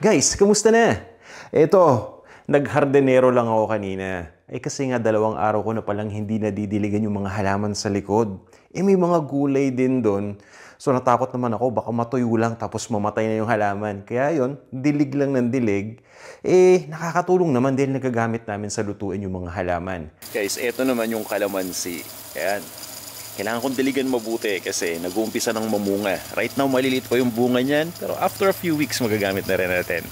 Guys, kamusta na? Eto, naghardenero lang ako kanina. Kasi nga 2 araw ko na palang hindi nadidiligan yung mga halaman sa likod. May mga gulay din doon. So natakot naman ako, baka matuyo lang tapos mamatay na yung halaman. Kaya yon, dilig lang ng dilig. Nakakatulong naman dahil nagagamit namin sa lutuin yung mga halaman. Guys, eto naman yung kalamansi. Ayan. Kailangan kong diligan mabuti kasi nag-uumpisa ng mamunga. Right now, maliliit pa yung bunga niyan, pero after a few weeks, magagamit na rin natin.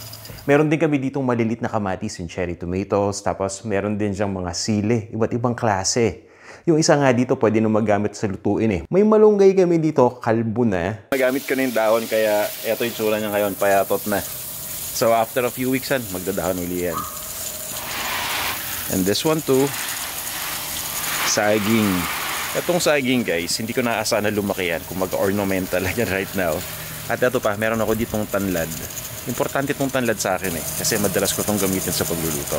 Meron din kami ditong maliliit na kamatis, yung cherry tomatoes, tapos meron din siyang mga sili, iba't ibang klase. Yung isa nga dito, pwede nang magamit sa lutuin. May malunggay kami dito, kalbo na. Magamit ko na yung dahon, kaya eto yung tsura niya ngayon, payatot na. So after a few weeks, magdadahon uli yan. And this one too, saging. Itong saging guys, hindi ko naasahan na lumaki yan kung mag-ornamental yan right now. At ito pa, meron ako ditong tanlad. Importante itong tanlad sa akin kasi madalas ko itong gamitin sa pagluluto.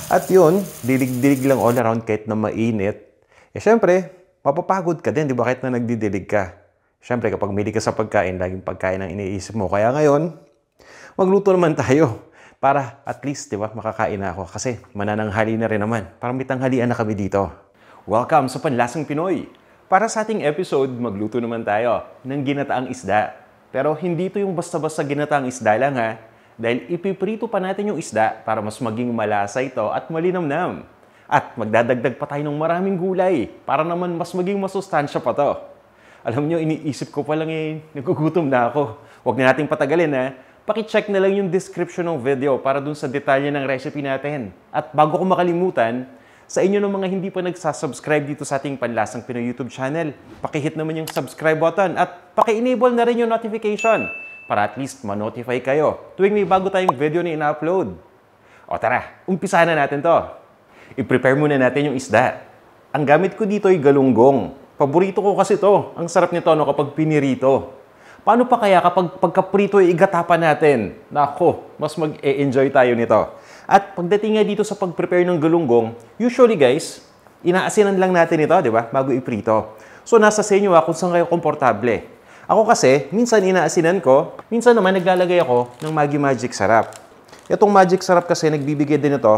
At yun, dilig-dilig lang all around kahit na mainit. Syempre, mapapagod ka din, di ba, kahit na nagdidilig ka. Syempre, kapag mili ka sa pagkain, laging pagkain ang iniisip mo. Kaya ngayon, magluto naman tayo. Para at least, di ba, makakain na ako. Kasi manananghali na rin naman. Parang may tanghalian na kami dito. Welcome sa Panlasang Pinoy! Para sa ating episode, magluto naman tayo ng ginataang isda. Pero hindi ito yung basta-basta ginataang isda lang ha. Dahil ipiprito pa natin yung isda para mas maging malasa ito at malinamnam. At magdadagdag pa tayo ng maraming gulay para naman mas maging masustansya pa to. Alam nyo, iniisip ko pa lang nagugutom na ako. Huwag na nating patagalin ha. Paki-check na lang yung description ng video para dun sa detalye ng recipe natin. At bago ko makalimutan, sa inyo ng mga hindi pa nagsasubscribe dito sa ating Panlasang Pinoy YouTube channel, paki-hit naman yung subscribe button at paki-enable na rin yung notification para at least ma-notify kayo tuwing may bago tayong video na ina-upload. O tara, umpisahan na natin to. I-prepare muna natin yung isda. Ang gamit ko dito ay galunggong. Paborito ko kasi to. Ang sarap nito kapag pinirito. Paano pa kaya kapag pagkaprito ay igata pa natin? Nako, mas mag-e-enjoy tayo nito. At pagdating nga dito sa pag-prepare ng galunggong, usually guys, inaasinan lang natin ito, di ba? Bago iprito. So nasa sa inyo kung saan kayo komportable. Ako kasi, minsan inaasinan ko, minsan naman naglalagay ako ng Maggi Magic Sarap. Itong Magic Sarap kasi nagbibigay din ito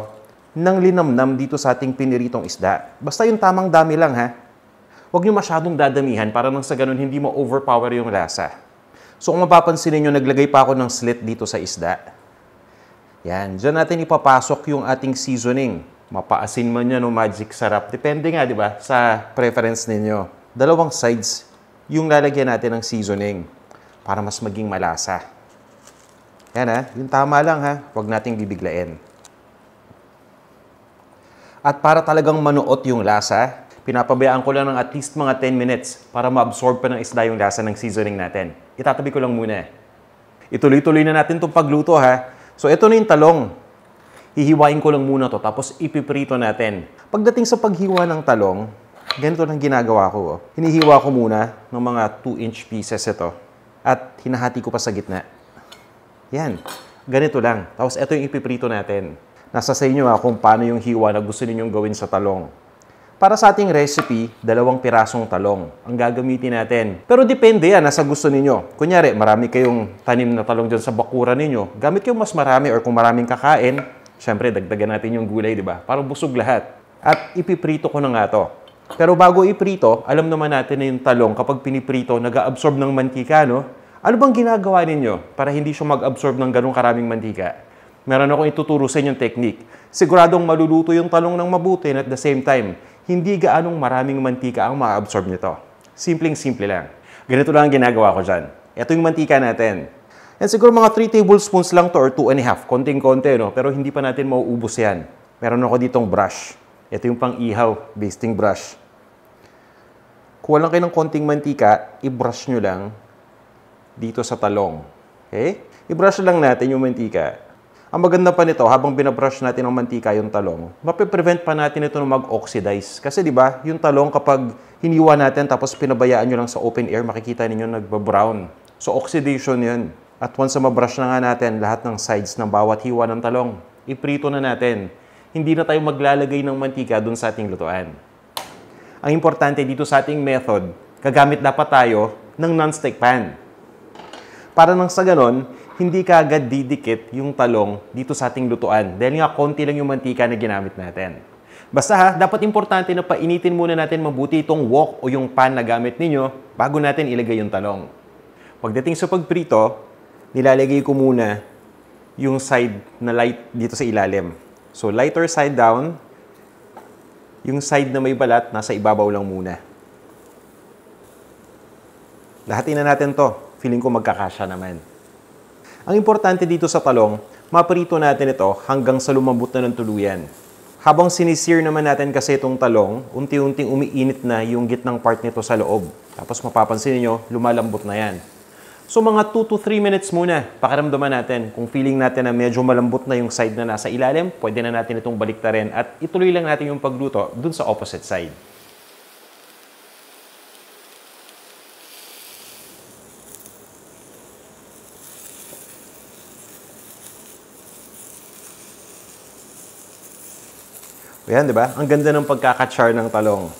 ng linamnam dito sa ating piniritong isda. Basta yung tamang dami lang ha. Huwag nyo masyadong dadamihan para nang sa ganun hindi mo overpower yung lasa. So kung mapapansin niyo, naglagay pa ako ng slit dito sa isda. Yan, dyan natin ipapasok yung ating seasoning. Mapaasin man yan o Magic Sarap. Depende nga, di ba, sa preference ninyo. 2 sides yung lalagyan natin ng seasoning para mas maging malasa. Yan ha, yung tama lang ha. Huwag nating bibiglain. At para talagang manuot yung lasa, pinapabayaan ko lang ng at least mga 10 minutes para ma-absorb pa ng isda yung lasa ng seasoning natin. Itatabi ko lang muna. Ituloy-tuloy na natin itong pagluto ha. So, ito na yung talong. Hihiwain ko lang muna to tapos ipiprito natin. Pagdating sa paghiwa ng talong, ganito lang ginagawa ko. Hinihiwa ko muna ng mga 2-inch pieces ito. At hinahati ko pa sa gitna. Yan. Ganito lang. Tapos, ito yung ipiprito natin. Nasa sa inyo kung paano yung hiwa na gusto ninyong gawin sa talong. Para sa ating recipe, 2 pirasong talong ang gagamitin natin. Pero depende yan, nasa gusto ninyo. Kunyari, marami kayong tanim na talong dyan sa bakuran ninyo. Gamit kayo mas marami or kung maraming kakain, syempre, dagdagan natin yung gulay, di ba? Para busog lahat. At ipiprito ko na nga to. Pero bago iprito, alam naman natin na yung talong kapag piniprito, nag-absorb ng mantika, no? Ano bang ginagawa ninyo para hindi siya mag-absorb ng ganong karaming mantika? Meron akong ituturo sa inyong technique. Siguradong maluluto yung talong ng mabuti and at the same time, hindi gaanong maraming mantika ang ma-absorb nito. Simpleng-simple lang. Ganito lang ang ginagawa ko dyan. Ito yung mantika natin. And siguro mga 3 tablespoons lang to or 2.5. Konting-konti, no? Pero hindi pa natin mauubos yan. Meron ako ditong brush. Ito yung pang-ihaw, basting brush. Kuha lang kayo ng konting mantika, i-brush nyo lang dito sa talong. Okay? I-brush lang natin yung mantika. Ang maganda pa nito, habang binabrush natin ng mantika yung talong, mapiprevent pa natin ito na mag-oxidize. Kasi di ba, yung talong kapag hiniwa natin tapos pinabayaan nyo lang sa open air, makikita ninyo nagbabrown. So oxidation yun. At once na mabrush na nga natin lahat ng sides ng bawat hiwa ng talong, iprito na natin. Hindi na tayo maglalagay ng mantika dun sa ating lutuan. Ang importante dito sa ating method, gagamit dapat tayo ng non-stick pan. Para nang sa ganon, hindi kaagad didikit yung talong dito sa ating lutuan dahil nga konti lang yung mantika na ginamit natin. Basta ha, dapat importante na painitin muna natin mabuti itong wok o yung pan na gamit ninyo bago natin ilagay yung talong. Pagdating sa pagprito, nilalagay ko muna yung side na light dito sa ilalim. So lighter side down, yung side na may balat nasa ibabaw lang muna. Lahatin na natin to. Feeling ko magkakasya naman. Ang importante dito sa talong, maprito natin ito hanggang sa lumambot na ng tuluyan. Habang sinisir naman natin kasi itong talong, unti-unting umiinit na yung gitnang part nito sa loob. Tapos mapapansin niyo, lumalambot na yan. So mga 2 to 3 minutes muna, pakiramdaman natin. Kung feeling natin na medyo malambot na yung side na nasa ilalim, pwede na natin itong baliktarin at ituloy lang natin yung pagluto dun sa opposite side. Ayan, di ba? Ang ganda ng pagkakachar ng talong.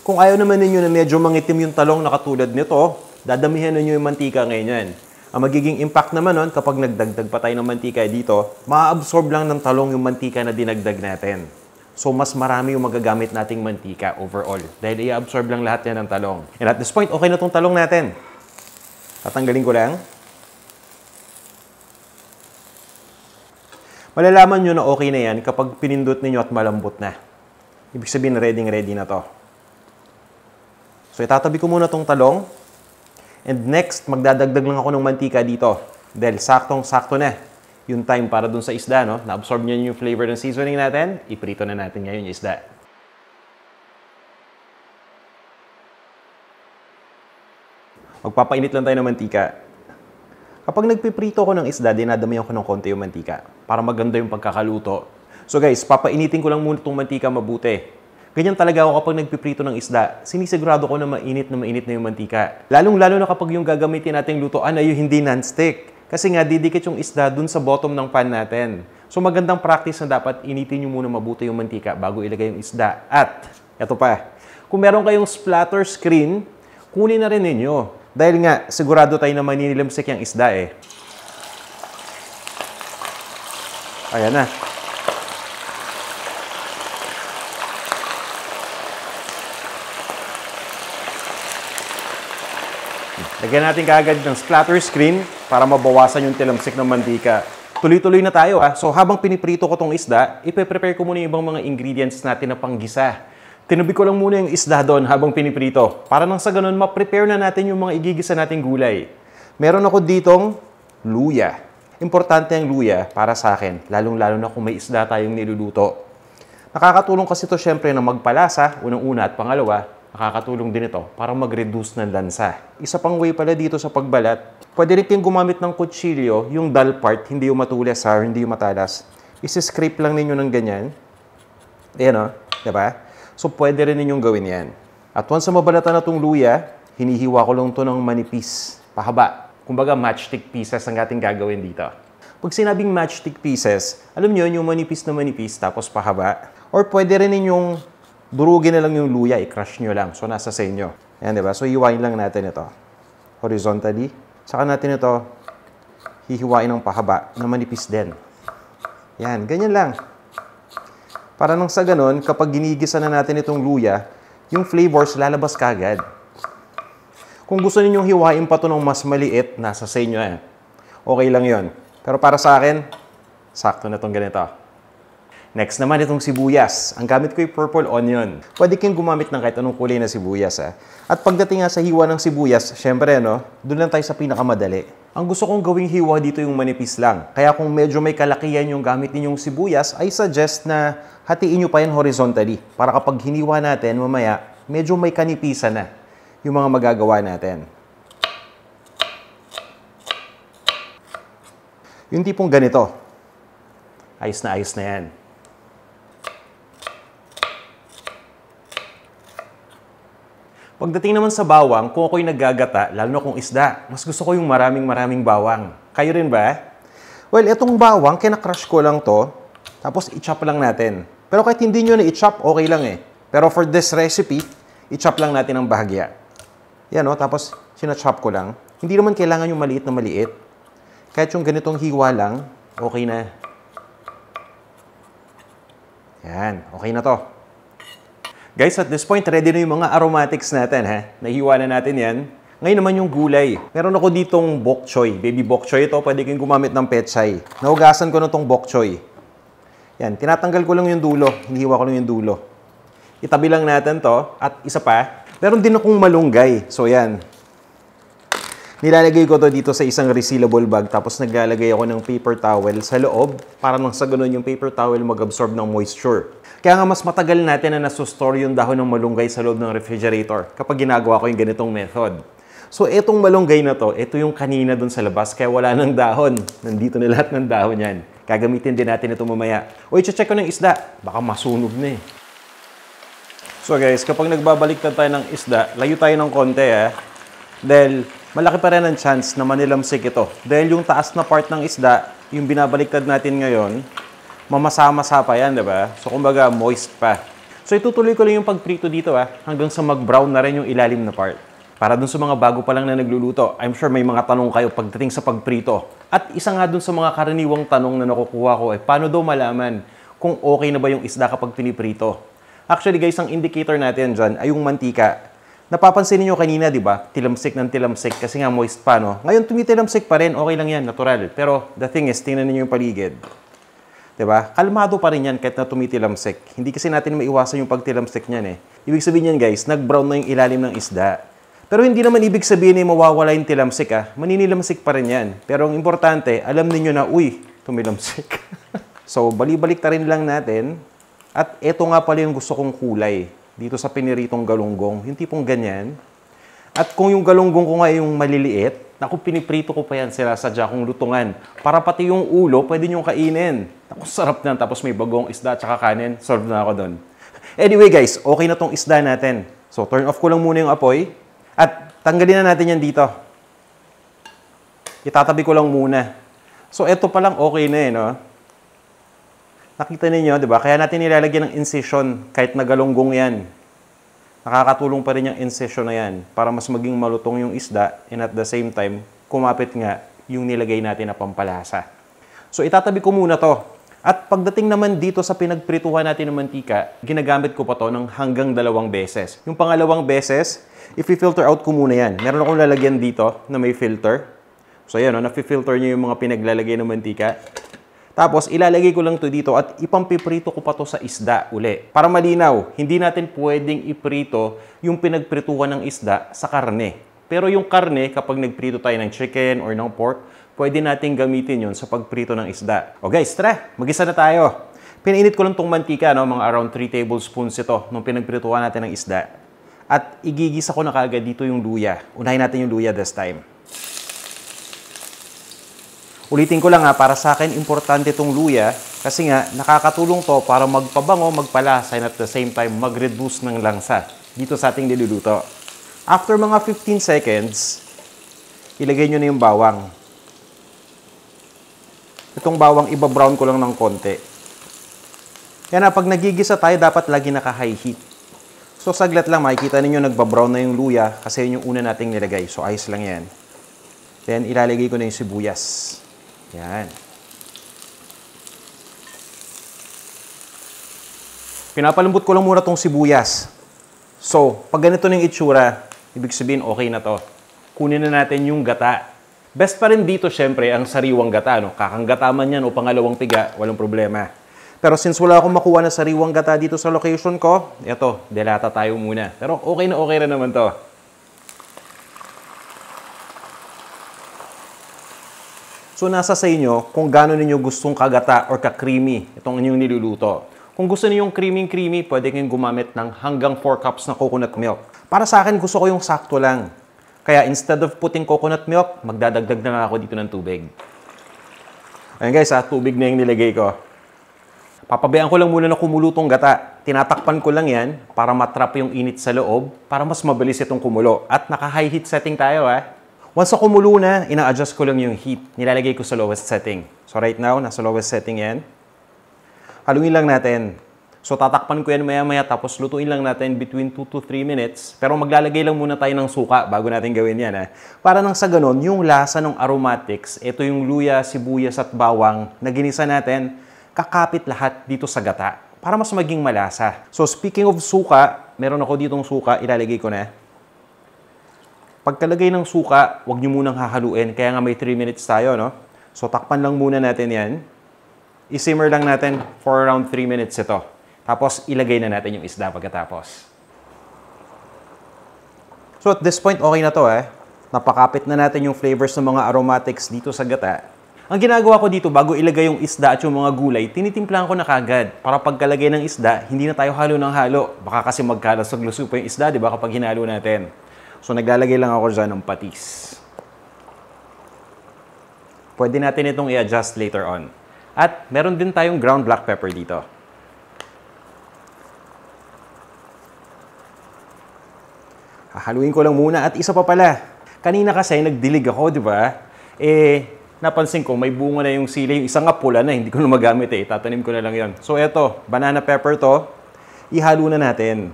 Kung ayaw naman ninyo na medyo mangitim yung talong na katulad nito, dadamihan ninyo yung mantika ngayon yan. Ang magiging impact naman nun, kapag nagdagdag pa tayo ng mantika dito, ma-absorb lang ng talong yung mantika na dinagdag natin. So, mas marami yung magagamit nating mantika overall. Dahil i-absorb lang lahat yan ng talong. And at this point, okay na tong talong natin. Tatanggalin ko lang. Malalaman nyo na okay na yan kapag pinindot ninyo at malambot na. Ibig sabihin, ready na to. So, itatabi ko muna tong talong. And next, magdadagdag lang ako ng mantika dito. Dahil saktong-sakto na yung time para dun sa isda, no? Na-absorb nyo yung flavor ng seasoning natin. Iprito na natin ngayon yung isda. Magpapainit lang tayo ng mantika. Kapag nagpiprito ko ng isda, dinadamihan ko ng konti yung mantika para maganda yung pagkakaluto. So guys, papainitin ko lang muna itong mantika mabuti. Ganyan talaga ako kapag nagpiprito ng isda. Sinisigurado ko na mainit na yung mantika. Lalong-lalo na kapag yung gagamitin nating lutoan ay yung hindi non-stick. Kasi nga, didikit yung isda dun sa bottom ng pan natin. So magandang practice na dapat initin nyo muna mabuti yung mantika bago ilagay yung isda. At, eto pa, kung meron kayong splatter screen, kunin na rin ninyo. Dahil nga, sigurado tayo na maninilamsik yung isda eh. Ayan na. Lagyan natin kaagad ng splatter screen para mabawasan yung tilamsik ng mantika. Tuloy-tuloy na tayo ah. So habang piniprito ko tong isda, ipe-prepare ko muna yung ibang mga ingredients natin na panggisa. Tinabi ko lang muna yung isda doon habang piniprito. Para nang sa ganun, ma-prepare na natin yung mga igigisa nating gulay. Meron ako ditong luya. Importante ang luya para sa akin, lalong-lalo na kung may isda tayong niluluto. Nakakatulong kasi ito syempre na magpalasa, unang-una at pangalawa, nakakatulong din ito para mag-reduce ng lansa. Isa pang way pala dito sa pagbalat, pwede rin kayong gumamit ng kutsilyo, yung dull part, hindi yung matulis hindi yung matalas. Isi-scrape lang ninyo ng ganyan. Ayan o, diba? So, pwede rin ninyong gawin yan. At once na mabalatan na itong luya, hinihiwa ko lang ito ng manipis, pahaba. Kumbaga, matchstick pieces ang ating gagawin dito. Pag sinabing matchstick pieces, alam nyo, yung manipis na manipis, tapos pahaba. Or pwede rin ninyong durugin na lang yung luya, i-crush nyo lang. So, nasa sa inyo. Ayan, diba? So, hiwain lang natin ito. Horizontally. Saka natin ito, hihiwain ng pahaba, na manipis din. Yan, ganyan lang. Para nang sa ganun, kapag ginigisa na natin itong luya, yung flavors lalabas kagad. Kung gusto ninyong hiwain pa ito ng mas maliit, nasa sa inyo eh. Okay lang yon. Pero para sa akin, sakto na itong ganito. Next naman itong sibuyas. Ang gamit ko ay purple onion. Pwede kayong gumamit ng kahit anong kulay na sibuyas. At pagdating nga sa hiwa ng sibuyas, syempre, doon lang tayo sa pinakamadali. Ang gusto kong gawing hiwa dito yung manipis lang. Kaya kung medyo may kalakihan yung gamit ninyong sibuyas, I suggest na hatiin nyo pa yan horizontally. Para kapag hiniwa natin, mamaya, medyo may kanipisan na yung mga magagawa natin. Yung tipong ganito. Ayos na yan. Pagdating naman sa bawang, kung ako'y naggagata, lalo na kung isda, mas gusto ko yung maraming bawang. Kayo rin ba? Well, itong bawang, kinakrush ko lang to, tapos i-chop lang natin. Pero kahit hindi nyo na i-chop, okay lang eh. Pero for this recipe, i-chop lang natin ang bahagya. Yan tapos sinachop ko lang. Hindi naman kailangan yung maliit na maliit. Kahit yung ganitong hiwa lang, okay na. Yan, okay na to. Guys, at this point, ready na yung mga aromatics natin, ha? Nahiwa na natin yan. Ngayon naman yung gulay. Meron ako ditong bok choy. Baby bok choy ito. Pwede kayong gumamit ng pechay. Nahugasan ko na itong bok choy. Yan, tinatanggal ko lang yung dulo. Hinihiwa ko lang yung dulo. Itabi lang natin to. At isa pa, meron din akong malunggay. So yan. Nilalagay ko to dito sa isang resealable bag. Tapos naglalagay ako ng paper towel sa loob. Para nang sa ganun yung paper towel mag-absorb ng moisture. Kaya nga mas matagal natin na nasustore yung dahon ng malunggay sa loob ng refrigerator kapag ginagawa ko yung ganitong method. So, etong malunggay na to, ito yung kanina dun sa labas, kaya wala ng dahon. Nandito na lahat ng dahon yan. Gagamitin din natin ito mamaya. O, i-check ko ng isda. Baka masunog na eh. So guys, kapag nagbabaliktad tayo ng isda, layo tayo ng konti Dahil malaki pa rin ang chance na manilamsik ito. Dahil yung taas na part ng isda, yung binabaliktad natin ngayon, mamasa-masa pa yan, diba? So, kumbaga, moist pa. So, itutuloy ko lang yung pagprito dito hanggang sa mag-brown na rin yung ilalim na part. Para dun sa mga bago pa lang na nagluluto, I'm sure may mga tanong kayo pagdating sa pagprito. At isa nga dun sa mga karaniwang tanong na nakukuha ko paano daw malaman kung okay na ba yung isda kapag piniprito? Actually guys, ang indicator natin dyan ay yung mantika. Napapansin niyo kanina, di ba? Tilamsik ng tilamsik kasi nga moist pa, no? Ngayon tumitilamsik pa rin, okay lang yan, natural. Pero the thing is, tingnan niyo yung paligid. Diba? Kalmado pa rin yan kahit na tumitilamsik. Hindi kasi natin maiwasan yung pagtilamsik niyan Ibig sabihin yan guys, nag-brown na yung ilalim ng isda. Pero hindi naman ibig sabihin na mawawala yung tilamsik Maninilamsik pa rin yan. Pero ang importante, alam niyo na, uy, tumilamsik. So, balik-balik ta rin lang natin. At eto nga pala yung gusto kong kulay dito sa piniritong galunggong. Yung tipong ganyan. At kung yung galunggong ko nga yung maliliit, naku, piniprito ko pa yan, sinasadya kong lutungan. Para pati yung ulo, pwede nyong kainin. Naku, sarap na. Tapos may bagong isda at saka kanin. Solve na ako doon. Anyway guys, okay na tong isda natin. So, turn off ko lang muna yung apoy. At tanggalin na natin yan dito. Itatabi ko lang muna. So, eto pa lang okay na no? Nakita ninyo, di ba? Kaya natin nilalagyan ng incision kahit na galunggong yan. Nakakatulong pa rin yung incision na yan para mas maging malutong yung isda and at the same time, kumapit nga yung nilagay natin na pampalasa. So, itatabi ko muna to. At pagdating naman dito sa pinagprituhan natin ng mantika, ginagamit ko pa to ng hanggang 2 beses. Yung pangalawang beses, i-filter out ko muna yan. Meron akong lalagyan dito na may filter. So, yan, na-filter nyo yung mga pinaglalagay ng mantika. Tapos, ilalagay ko lang to dito at ipampiprito ko pa to sa isda uli. Para malinaw, hindi natin pwedeng iprito yung pinagprituhan ng isda sa karne. Pero yung karne, kapag nagprito tayo ng chicken or ng pork, pwede natin gamitin yun sa pagprito ng isda. O guys, tara, mag-isa na tayo. Pinainit ko lang tong mantika, mga around 3 tablespoons ito nung pinagprituhan natin ng isda. At igigisa ko na kagad dito yung luya. Unahin natin yung luya this time. Ulitin ko lang para sa akin, importante itong luya kasi nga nakakatulong to para magpabango, magpalasa, and at the same time mag-reduce ng langsa dito sa ating niluluto. After mga 15 seconds, ilagay nyo na yung bawang. Itong bawang, iba-brown ko lang ng konti. Yan pag nagigisa tayo, dapat lagi naka-high heat. So, saglit lang, makikita ninyo nagba-brown na yung luya kasi yun yung una nating nilagay. So, ayos lang yan. Then, ilalagay ko na yung sibuyas. Yan. Pinapalambot ko lang muna tong sibuyas. So, pag ganito na yung itsura, ibig sabihin okay na to. Kunin na natin yung gata. Best pa rin dito, syempre, ang sariwang gata. Kakanggata man yan o pangalawang piga, walang problema. Pero since wala akong makuha na sariwang gata dito sa location ko, eto, delata tayo muna. Pero okay na okay rin naman to. So, nasa sa inyo kung gaano ninyo gustong kagata or ka-creamy itong inyong niluluto. Kung gusto niyo yung creamy-creamy, pwede kayong gumamit ng hanggang 4 cups na coconut milk. Para sa akin, gusto ko yung sakto lang. Kaya instead of putting coconut milk, magdadagdag na lang ako dito ng tubig. Ayan guys, tubig na yung nilagay ko. Papabayaan ko lang muna na kumulo tong gata. Tinatakpan ko lang yan para matrap yung init sa loob para mas mabilis itong kumulo. At naka-high heat setting tayo Once na kumulo na, ina-adjust ko lang yung heat. Nilalagay ko sa lowest setting. So right now, nasa lowest setting yan. Haluin lang natin. So tatakpan ko yan maya-maya tapos lutuin lang natin between 2 to 3 minutes. Pero maglalagay lang muna tayo ng suka bago natin gawin yan. Para nang sa ganun, yung lasa ng aromatics, ito yung luya, sibuyas at bawang na ginisa natin, kakapit lahat dito sa gata para mas maging malasa. So speaking of suka, meron ako ditong suka, ilalagay ko na. Pagkalagay ng suka, huwag nyo munang hahaluin. Kaya nga may 3 minutes tayo, no? So takpan lang muna natin yan. I-simmer lang natin for around 3 minutes ito. Tapos, ilagay na natin yung isda pagkatapos. So, at this point, okay na to Napakapit na natin yung flavors ng mga aromatics dito sa gata. Ang ginagawa ko dito, bago ilagay yung isda at yung mga gulay, tinitimplahan ko na kagad. Para pagkalagay ng isda, hindi na tayo halo ng halo. Baka kasi magkalasag-luso pa yung isda, di ba, kapag hinalo natin. So, naglalagay lang ako dyan ng patis. Pwede natin itong i-adjust later on. At meron din tayong ground black pepper dito. Haluin ko lang muna at isa pa pala. Kanina kasi nagdilig ako, di ba? Napansin ko may bunga na yung sili. Yung isa nga pula na, hindi ko na magamit Tatanim ko na lang yon. So eto, banana pepper to. Ihalo na natin.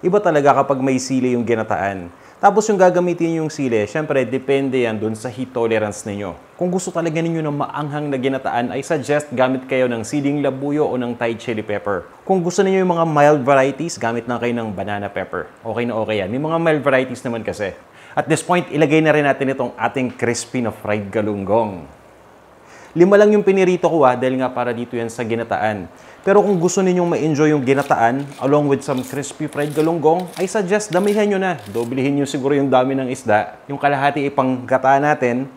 Iba talaga kapag may sili yung ginataan. Tapos yung gagamitin yung sili, syempre depende yan dun sa heat tolerance ninyo. Kung gusto talaga ninyo ng maanghang na ginataan, I suggest gamit kayo ng siling labuyo o ng Thai chili pepper. Kung gusto niyo yung mga mild varieties, gamit na kayo ng banana pepper. Okay na okay yan. May mga mild varieties naman kasi. At this point, ilagay na rin natin itong ating crispy na fried galunggong. 5 lang yung pinirito ko dahil nga para dito yan sa ginataan. Pero kung gusto ninyong ma-enjoy yung ginataan along with some crispy fried galunggong, I suggest damihan nyo na. Doblihin nyo siguro yung dami ng isda. Yung kalahati ipang gata natin.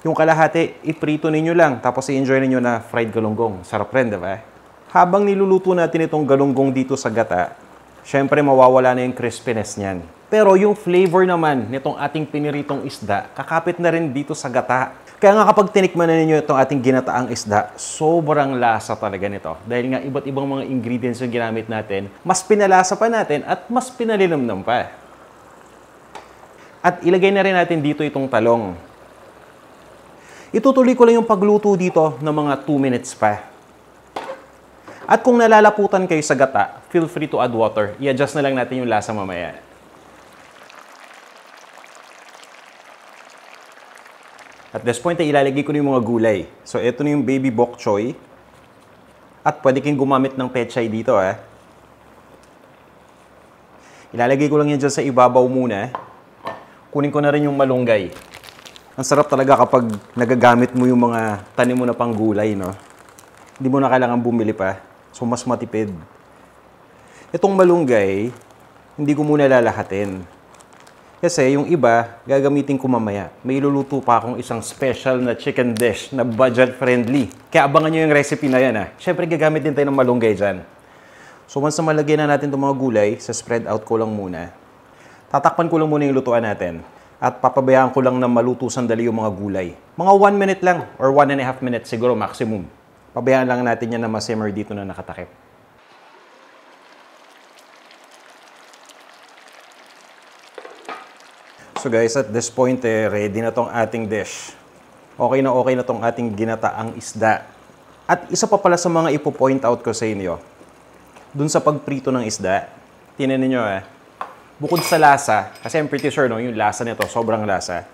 Yung kalahati iprito ninyo lang. Tapos i-enjoy ninyo na fried galunggong. Sarap rin, diba? Habang niluluto natin itong galunggong dito sa gata, syempre mawawala na yung crispiness niyan. Pero yung flavor naman nitong ating piniritong isda, kakapit na rin dito sa gata. Kaya nga kapag tinikman na ninyo itong ating ginataang isda, sobrang lasa talaga nito. Dahil nga iba't ibang mga ingredients yung ginamit natin, mas pinalasa pa natin at mas pinalinamnam pa. At ilagay na rin natin dito itong talong. Itutuloy ko lang yung pagluto dito ng mga 2 minutes pa. At kung nalalaputan kayo sa gata, feel free to add water. I-adjust na lang natin yung lasa mamaya. At this point, ilalagay ko na yung mga gulay. So, ito na yung baby bok choy. At pwede kayong gumamit ng pechay dito, Ilalagay ko lang yan dyan sa ibabaw muna. Kunin ko na rin yung malunggay. Ang sarap talaga kapag nagagamit mo yung mga tanim mo na pang gulay, no? Hindi mo na kailangan bumili pa. So, mas matipid. Itong malunggay, hindi ko muna lalahatin. Kasi yung iba, gagamitin ko mamaya. May iluluto pa akong isang special na chicken dish na budget-friendly. Kaya abangan nyo yung recipe na yan, Siyempre, gagamit din tayo ng malunggay dyan. So, once na malagyan na natin itong mga gulay, sa spread out ko lang muna. Tatakpan ko lang muna yung lutuan natin. At papabayaan ko lang na maluto sandali yung mga gulay. Mga 1 minute lang, or 1.5 minutes siguro maximum. Pabayaan lang natin yan na ma-simmer dito na nakatakip. So guys, at this point, ready na tong ating dish. Okay na tong ating ginataang isda. At isa pa pala sa mga ipo-point out ko sa inyo, dun sa pagprito ng isda, tinan niyo bukod sa lasa, kasi I'm pretty sure yung lasa nito, sobrang lasa.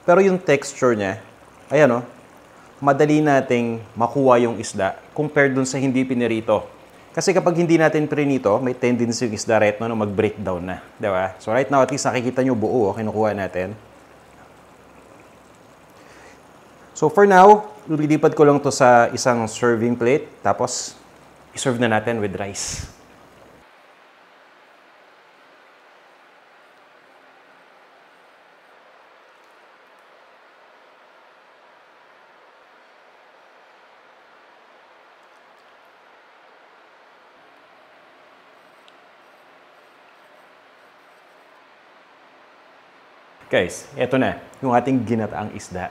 Pero yung texture niya, ayan madali nating makuha yung isda compared dun sa hindi pinirito. Kasi kapag hindi natin prinito, may tendency yung isda right now na mag-breakdown na. Diba? So right now, at least nakikita nyo buo, kinukuha natin. So for now, lilipad ko lang to sa isang serving plate. Tapos, iserve na natin with rice. Guys, eto na, yung ating ginataang isda.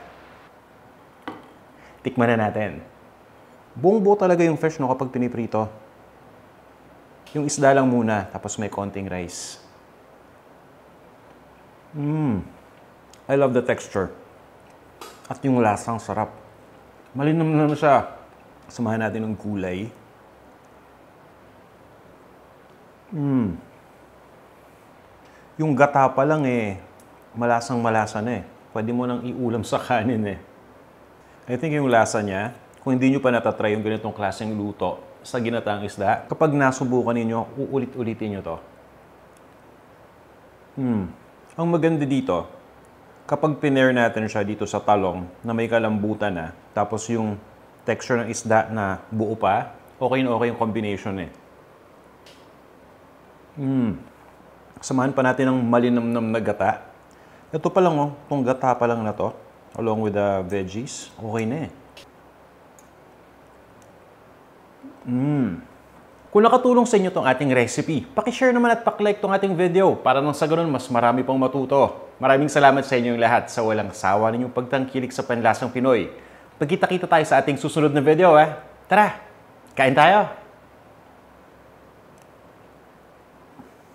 Tikman na natin. Buong-buo talaga yung fish kapag piniprito. Yung isda lang muna, tapos may konting rice. I love the texture. At yung lasang sarap. Malinam na siya. Samahan natin ng gulay. Yung gata pa lang malasang-malasa na Pwede mo nang iulam sa kanin I think yung lasa niya, kung hindi nyo pa natatry yung ganitong klaseng luto sa ginataang isda, kapag nasubukan ninyo, uulit-ulitin nyo to. Ang maganda dito, kapag pinair natin siya dito sa talong na may kalambutan na, tapos yung texture ng isda na buo pa, okay na okay yung combination Samahan pa natin ng malinamnam na gata. Ito pa lang itong gata pa lang na to, along with the veggies, okay na Kung nakatulong sa inyo itong ating recipe, pakishare naman at pakilike itong ating video para nang sa ganun mas marami pang matuto. Maraming salamat sa inyong lahat sa walang sawa ninyong pagtangkilik sa panlasang Pinoy. Pagkita-kita tayo sa ating susunod na video Tara, kain tayo!